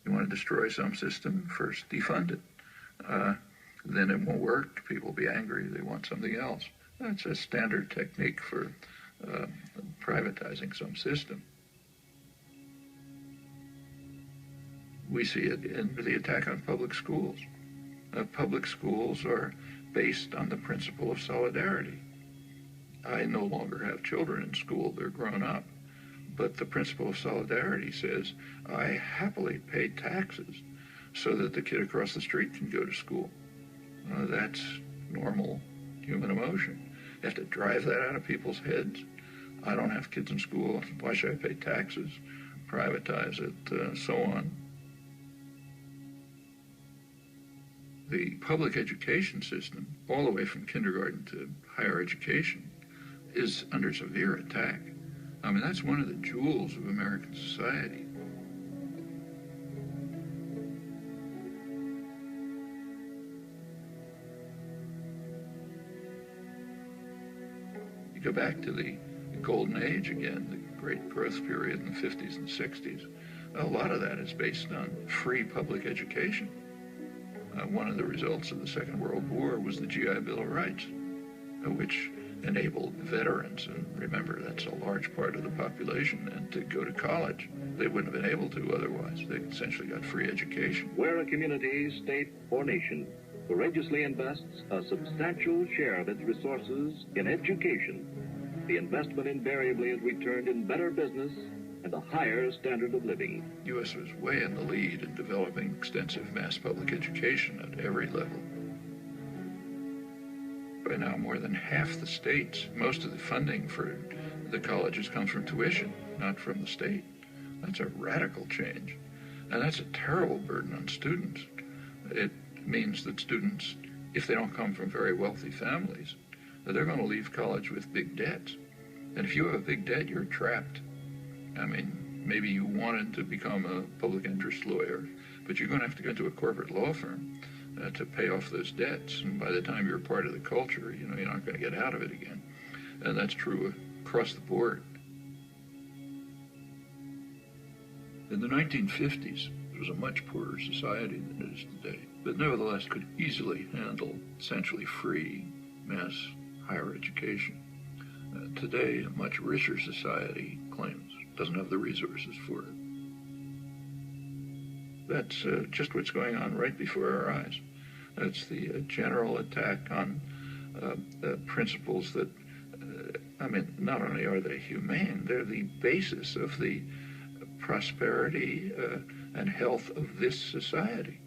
You want to destroy some system, first defund it. Then it won't work. People will be angry. They want something else. That's a standard technique for privatizing some system. We see it in the attack on public schools. Public schools are based on the principle of solidarity. I no longer have children in school. They're grown up. But the principle of solidarity says I happily pay taxes so that the kid across the street can go to school. That's normal human emotion. You have to drive that out of people's heads. I don't have kids in school. Why should I pay taxes, privatize it, so on? The public education system, all the way from kindergarten to higher education, is under severe attack. I mean, that's one of the jewels of American society. You go back to the golden age again, the great growth period in the 50s and 60s. A lot of that is based on free public education. One of the results of the Second World War was the GI Bill of Rights, which enabled veterans, and remember that's a large part of the population, and to go to college. They wouldn't have been able to otherwise. They essentially got free education. Where a community, state, or nation courageously invests a substantial share of its resources in education, the investment invariably is returned in better business and a higher standard of living. The U.S. was way in the lead in developing extensive mass public education at every level. By now, more than half the states, most of the funding for the colleges comes from tuition, not from the state. That's a radical change, and that's a terrible burden on students. It means that students, if they don't come from very wealthy families, they're going to leave college with big debts. And if you have a big debt, you're trapped. I mean, maybe you wanted to become a public interest lawyer, but you're going to have to go to a corporate law firm to pay off those debts. And by the time you're part of the culture, you're not going to get out of it again. And that's true across the board. In the 1950s, it was a much poorer society than it is today, but nevertheless could easily handle essentially free mass higher education. Today, a much richer society claims doesn't have the resources for it. That's just what's going on right before our eyes. That's the general attack on principles that, not only are they humane, they're the basis of the prosperity and health of this society.